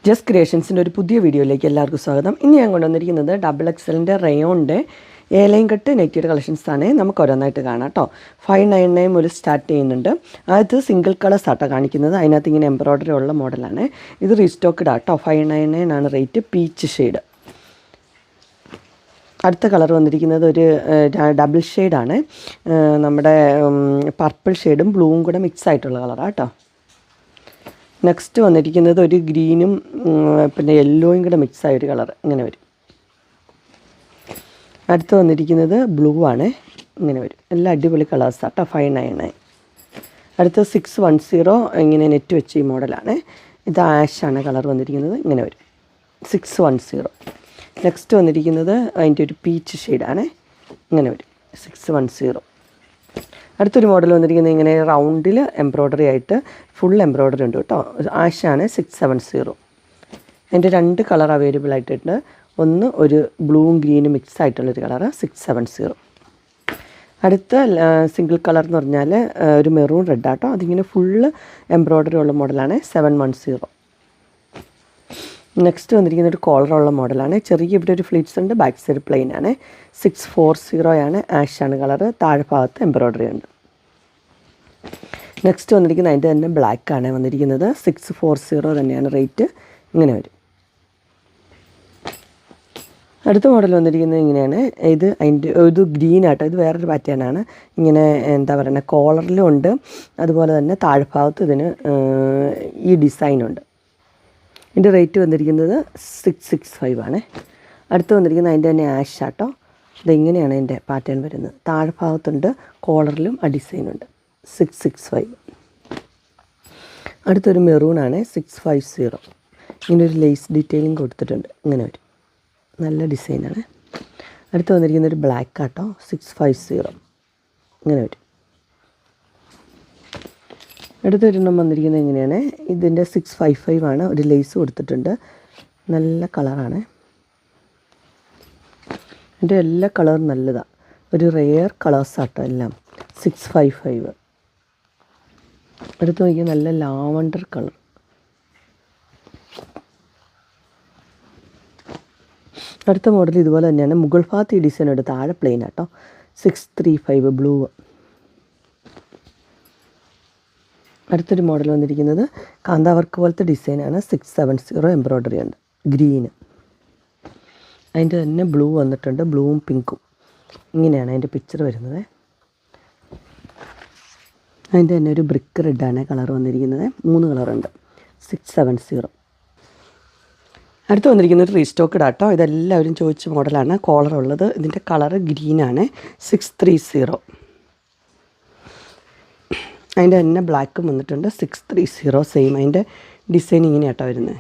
Just ക്രിയേഷൻസിൻ്റെ ഒരു പുതിയ വീഡിയോയിലേക്ക് എല്ലാവർക്കും സ്വാഗതം. ഇന്ന് ഞാൻ കൊണ്ടുവന്നിരിക്കുന്നത് XXL റയോണിൻ്റെ ഏലയും കട്ട് നെറ്റിയുടെ കളക്ഷൻസ് ആണ്. നമുക്ക് ഓരോന്നായിട്ട് കാണാം കേട്ടോ. 599 മുതൽ സ്റ്റാർട്ട് ചെയ്യുന്നുണ്ട്. അത് സിംഗിൾ കളേഴ്സ് ആട്ടോ കാണിക്കുന്നത്. അതിനകത്ത് ഇങ്ങനെ എംബ്രോയ്ഡറി ഉള്ള മോഡലാണ്. ഇത് റീസ്റ്റോക്ക്ഡ് ആട്ടോ. 599 ആണ് റേറ്റ്. Peach shade. അടുത്ത കളർ വന്നിരിക്കുന്നത് ഒരു ഡബിൾ ഷെയ്ഡാണ്. നമ്മുടെ പർപ്പിൾ ഷെയ്ഡും ബ്ലൂവും കൂടെ മിക്സ് ആയിട്ടുള്ള കളറാണ് കേട്ടോ. നെക്സ്റ്റ് വന്നിരിക്കുന്നത് ഒരു ഗ്രീനും പിന്നെ യെല്ലോയും കൂടെ മിക്സായ ഒരു കളർ ഇങ്ങനെ വരും. അടുത്ത് വന്നിരിക്കുന്നത് ബ്ലൂ ആണ്, ഇങ്ങനെ വരും. എല്ലാം അടിപൊളി കളേഴ്സാണ് കേട്ടോ. 599. അടുത്ത 610 ഇങ്ങനെ നെറ്റ് വെച്ച് ഈ മോഡലാണ്. ഇത് ആഷാണ് കളർ വന്നിരിക്കുന്നത്, ഇങ്ങനെ വരും. 610. നെക്സ്റ്റ് വന്നിരിക്കുന്നത് അതിൻ്റെ ഒരു പീച്ച് ഷെയ്ഡാണ്, ഇങ്ങനെ വരും. 610. അടുത്തൊരു മോഡൽ വന്നിരിക്കുന്നത് ഇങ്ങനെ റൗണ്ടിൽ എംബ്രോയ്ഡറി ആയിട്ട് ഫുൾ എംബ്രോയ്ഡറി ഉണ്ട് കേട്ടോ. ആഷാണ് 670. അതിൻ്റെ 2 കളർ അവൈലബിൾ ആയിട്ടുണ്ട്. ഒന്ന് ഒരു ബ്ലൂവും ഗ്രീനും മിക്സ് ആയിട്ടുള്ളൊരു കളറ് 670. അടുത്ത സിംഗിൾ കളർ എന്ന് പറഞ്ഞാൽ ഒരു മെറൂൺ റെഡ് ആട്ടോ. അതിങ്ങനെ ഫുള്ള് എംബ്രോയ്ഡറി ഉള്ള മോഡലാണ് 710. നെക്സ്റ്റ് വന്നിരിക്കുന്ന ഒരു കോളറുള്ള മോഡലാണ്. ചെറിയ ഇവിടെ ഒരു ഫ്ലീറ്റ്സ് ഉണ്ട്, ബാക്ക് സൈഡ് പ്ലെയിൻ ആണ്. 640 ആണ്. ആഷാണ് കളറ്. താഴെ ഭാഗത്ത് എംബ്രോയ്ഡറി ഉണ്ട്. നെക്സ്റ്റ് വന്നിരിക്കുന്നത് അതിൻ്റെ തന്നെ ബ്ലാക്ക് ആണ് വന്നിരിക്കുന്നത്. 640 തന്നെയാണ് റേറ്റ്, ഇങ്ങനെ വരും. അടുത്ത മോഡൽ വന്നിരിക്കുന്നത് ഇങ്ങനെയാണ്. ഇത് അതിൻ്റെ ഇത് ഗ്രീൻ ആട്ടോ. ഇത് വേറൊരു പാറ്റേൺ ആണ്. ഇങ്ങനെ എന്താ പറയുക, കോളറിലും ഉണ്ട്, അതുപോലെ തന്നെ താഴ്ഭാഗത്ത് ഇതിന് ഈ ഡിസൈനുണ്ട്. ഇതിൻ്റെ റേറ്റ് വന്നിരിക്കുന്നത് 665 ആണ്. അടുത്ത് വന്നിരിക്കുന്നത് അതിൻ്റെ തന്നെ ആഷ് ആട്ടോ. ഇതിങ്ങനെയാണ് അതിൻ്റെ പാറ്റേൺ വരുന്നത്. താഴ്ഭാഗത്തുണ്ട്, കോളറിലും ആ ഡിസൈനുണ്ട്. 665. അടുത്തൊരു മെറൂണാണ് 650. ഇങ്ങനെ ഒരു ലേസ് ഡീറ്റെയിലിംഗ് കൊടുത്തിട്ടുണ്ട്, ഇങ്ങനെ വരും. നല്ല ഡിസൈനാണ്. അടുത്ത് വന്നിരിക്കുന്ന ഒരു ബ്ലാക്ക് ആട്ടോ. 650 ഇങ്ങനെ വരും. അടുത്തൊരെണ്ണം വന്നിരിക്കുന്നത് ഇങ്ങനെയാണ്. ഇതിൻ്റെ 655 ആണ്. ഒരു ലേസ് കൊടുത്തിട്ടുണ്ട്, നല്ല കളറാണ്. ഇതിൻ്റെ എല്ലാ കളറും നല്ലതാണ്. ഒരു റെയർ കളേഴ്സാട്ടോ എല്ലാം. 655. അടുത്ത് നോക്കിയാൽ നല്ല ലാവണ്ടർ കളർ. അടുത്ത മോഡൽ ഇതുപോലെ തന്നെയാണ്. മുകൾ ഭാഗത്ത് ഈ ഡിസൈൻ എടുത്ത് താഴെ പ്ലെയിൻ ആട്ടോ. 635 ബ്ലൂ. അടുത്തൊരു മോഡൽ വന്നിരിക്കുന്നത് കാന്താവർക്ക് പോലത്തെ ഡിസൈനാണ്. 670 എംബ്രോയ്ഡറി ഉണ്ട്, ഗ്രീന്. അതിൻ്റെ തന്നെ ബ്ലൂ വന്നിട്ടുണ്ട്, ബ്ലൂവും പിങ്കും. ഇങ്ങനെയാണ് അതിൻ്റെ പിക്ചർ വരുന്നത്. അതിൻ്റെ തന്നെ ഒരു ബ്രിക്ക് റെഡാണ് കളർ വന്നിരിക്കുന്നത്. 3 കളറുണ്ട്. 670. അടുത്ത് വന്നിരിക്കുന്നത് റീസ്റ്റോക്ക്ഡ് ആട്ടോ. ഇതെല്ലാവരും ചോദിച്ച മോഡലാണ്. കോളറുള്ളത്. ഇതിൻ്റെ കളറ് ഗ്രീനാണ്. 630. അതിൻ്റെ തന്നെ ബ്ലാക്കും വന്നിട്ടുണ്ട്. 630 സെയിം. അതിൻ്റെ ഡിസൈൻ ഇങ്ങനെയാട്ടോ വരുന്നത്.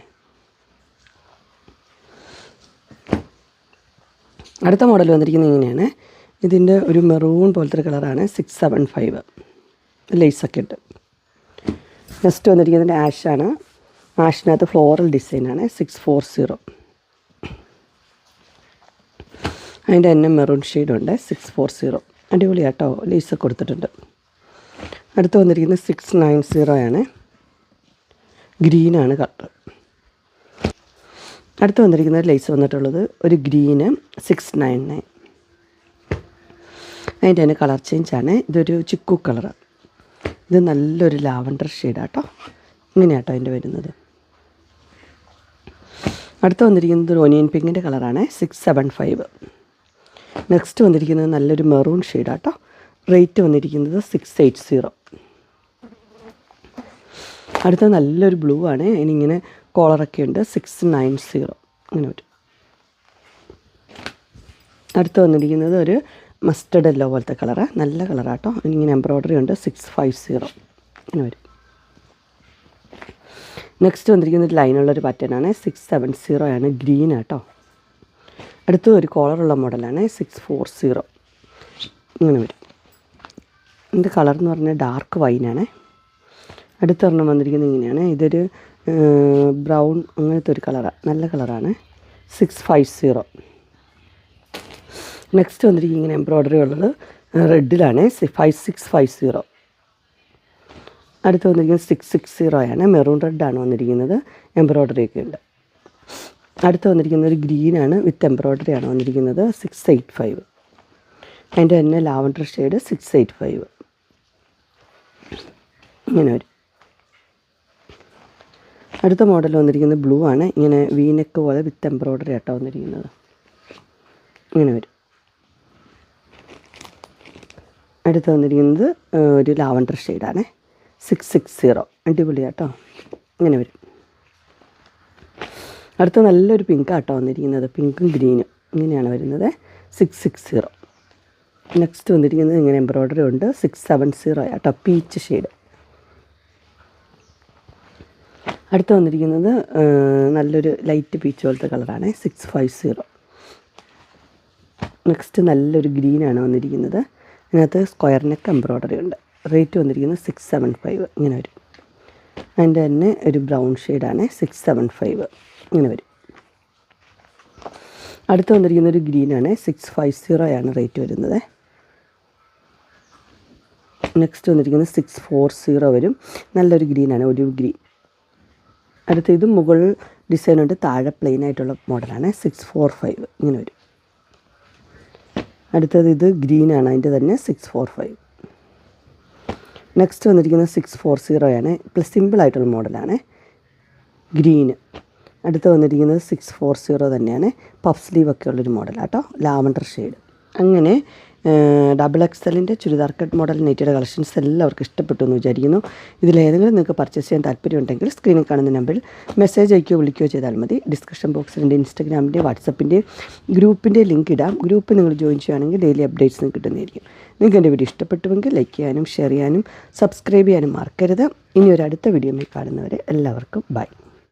അടുത്ത മോഡൽ വന്നിരിക്കുന്നത് ഇങ്ങനെയാണ്. ഇതിൻ്റെ ഒരു മെറൂൺ പോലത്തെ ഒരു കളറാണ്. 675 ലേസൊക്കെ ഇട്ട്. നെക്സ്റ്റ് വന്നിരിക്കുന്നതിൻ്റെ ആഷാണ്. ആഷിനകത്ത് ഫ്ലോറൽ ഡിസൈനാണ്. 640. അതിൻ്റെ തന്നെ മെറൂൺ ഷെയ്ഡുണ്ട്. 640 അടിപൊളിയാട്ടോ. ലേസൊക്കെ കൊടുത്തിട്ടുണ്ട്. അടുത്ത് വന്നിരിക്കുന്നത് 690 ആണ്. ഗ്രീനാണ് കളർ. അടുത്ത് വന്നിരിക്കുന്നത് ലേസ് വന്നിട്ടുള്ളത് ഒരു ഗ്രീന് 699. അതിൻ്റെ തന്നെ കളർ ചേഞ്ചാണ്. ഇതൊരു ചിക്കു കളറ്. ഇത് നല്ലൊരു ലാവണ്ടർ ഷെയ്ഡാട്ടോ. ഇങ്ങനെയാട്ടോ അതിൻ്റെ വരുന്നത്. അടുത്ത് വന്നിരിക്കുന്നത് ഒരു ഒനിയൻ പിങ്കിൻ്റെ കളറാണ്. 675. നെക്സ്റ്റ് വന്നിരിക്കുന്നത് നല്ലൊരു മെറൂൺ ഷെയ്ഡാട്ടോ. റേറ്റ് വന്നിരിക്കുന്നത് 680. അടുത്ത നല്ലൊരു ബ്ലൂ ആണ്. അതിനിങ്ങനെ കോളറൊക്കെ ഉണ്ട്. 690 ഇങ്ങനെ വരും. അടുത്ത് വന്നിരിക്കുന്നത് ഒരു മസ്റ്റർഡ് യെല്ലോ പോലത്തെ കളറ്. നല്ല കളറാട്ടോ. അതിനിങ്ങനെ എംബ്രോയ്ഡറി ഉണ്ട്. 650 ഇങ്ങനെ വരും. നെക്സ്റ്റ് വന്നിരിക്കുന്ന ഒരു ലൈനുള്ളൊരു പാറ്റേണാണ്. 670 ആണ്. ഗ്രീൻ ആട്ടോ. അടുത്ത് ഒരു കോളറുള്ള മോഡലാണ്. 640 ഇങ്ങനെ വരും. ഇതിൻ്റെ കളർ എന്ന് പറഞ്ഞാൽ ഡാർക്ക് വൈനാണ്. അടുത്തൊരെണ്ണം വന്നിരിക്കുന്നത് ഇങ്ങനെയാണ്. ഇതൊരു ബ്രൗൺ അങ്ങനത്തെ ഒരു കളറാണ്. നല്ല കളറാണ്. 650. നെക്സ്റ്റ് വന്നിരിക്കുന്നത് ഇങ്ങനെ എംബ്രോയ്ഡറി ഉള്ളത് റെഡിലാണ്. 5650. അടുത്ത് വന്നിരിക്കുന്നത് 660 ആണ്. മെറൂൺ റെഡാണ് വന്നിരിക്കുന്നത്. എംബ്രോയ്ഡറി ഒക്കെ ഉണ്ട്. അടുത്ത് വന്നിരിക്കുന്നത് ഒരു ഗ്രീനാണ്, വിത്ത് എംബ്രോയ്ഡറി ആണ് വന്നിരിക്കുന്നത്. 685. അതിൻ്റെ തന്നെ ലാവൻഡർ ഷെയ്ഡ് 685 ഇങ്ങനെ വരും. അടുത്ത മോഡൽ വന്നിരിക്കുന്നത് ബ്ലൂ ആണ്. ഇങ്ങനെ വീനെക്ക് പോലെ വിത്ത് എംബ്രോയ്ഡറി ആയിട്ടാണ് വന്നിരിക്കുന്നത്. ഇങ്ങനെ വരും. അടുത്ത് വന്നിരിക്കുന്നത് ഒരു ലാവൻഡർ ഷെയ്ഡാണ്. 660 അടിപൊളിയാട്ടോ. ഇങ്ങനെ വരും. അടുത്ത നല്ലൊരു പിങ്കാട്ടോ വന്നിരിക്കുന്നത്. പിങ്കും ഗ്രീനും ഇങ്ങനെയാണ് വരുന്നത്. 660. നെക്സ്റ്റ് വന്നിരിക്കുന്നത് ഇങ്ങനെ എംബ്രോയ്ഡറി ഉണ്ട്. 670 ആട്ടോ, പീച്ച് ഷെയ്ഡ്. അടുത്ത് വന്നിരിക്കുന്നത് നല്ലൊരു ലൈറ്റ് പീച്ച് പോലത്തെ കളറാണ്. 650. നെക്സ്റ്റ് നല്ലൊരു ഗ്രീനാണ് വന്നിരിക്കുന്നത്. അതിനകത്ത് സ്ക്വയർ നെക്ക് എംബ്രോയ്ഡറി ഉണ്ട്. റേറ്റ് വന്നിരിക്കുന്നത് 675 ഇങ്ങനെ വരും. അതിൻ്റെ തന്നെ ഒരു ബ്രൗൺ ഷെയ്ഡാണ്. 675 ഇങ്ങനെ വരും. അടുത്ത് വന്നിരിക്കുന്ന ഒരു ഗ്രീനാണ്. 650 ആണ് റേറ്റ് വരുന്നത്. നെക്സ്റ്റ് വന്നിരിക്കുന്നത് 640 വരും. നല്ലൊരു ഗ്രീനാണ്, ഒരു ഗ്രീൻ. അടുത്ത ഇത് മുകൾ ഡിസൈൻ ഉണ്ട്, താഴെ പ്ലെയിൻ ആയിട്ടുള്ള മോഡലാണ്. 645 ഇങ്ങനെ വരും. അടുത്തത് ഇത് ഗ്രീനാണ്, അതിൻ്റെ തന്നെ 645. നെക്സ്റ്റ് വന്നിരിക്കുന്നത് 640 ആണ്. പ്ലസ് സിമ്പിളായിട്ടുള്ള മോഡലാണ്, ഗ്രീന്. അടുത്ത് വന്നിരിക്കുന്നത് 640 തന്നെയാണ്. പഫ് സ്ലീവ് ഒക്കെ ഉള്ളൊരു മോഡലാട്ടോ, ലാവൻഡർ ഷെയ്ഡ്. അങ്ങനെ XXL ചുരിദാർ കട്ട് മോഡൽ നെറ്റിയുടെ കളക്ഷൻസ് എല്ലാവർക്കും ഇഷ്ടപ്പെട്ടു എന്ന് വിചാരിക്കുന്നു. ഇതിലേതെങ്കിലും നിങ്ങൾക്ക് പർച്ചേസ് ചെയ്യാൻ താല്പര്യമുണ്ടെങ്കിൽ സ്ക്രീനിൽ കാണുന്ന നമ്പറിൽ മെസ്സേജ് അയക്കുകയോ വിളിക്കുകയോ ചെയ്താൽ മതി. ഡിസ്ക്രിപ്ഷൻ ബോക്സിൽ എൻ്റെ ഇൻസ്റ്റാഗ്രാമിൻ്റെ വാട്സപ്പിൻ്റെ ഗ്രൂപ്പിൻ്റെ ലിങ്ക് ഇടാം. ഗ്രൂപ്പ് നിങ്ങൾ ജോയിൻ ചെയ്യുകയാണെങ്കിൽ ഡെയിലി അപ്ഡേറ്റ്സ് നിങ്ങൾക്ക് കിട്ടുന്നതായിരിക്കും. നിങ്ങൾക്ക് എൻ്റെ വീഡിയോ ഇഷ്ടപ്പെട്ടുവെങ്കിൽ ലൈക്ക് ചെയ്യാനും ഷെയർ ചെയ്യാനും സബ്സ്ക്രൈബ് ചെയ്യാനും മറക്കരുത്. ഇനി ഒരു അടുത്ത വീഡിയോയിൽ കാണുന്നവരെ എല്ലാവർക്കും ബൈ.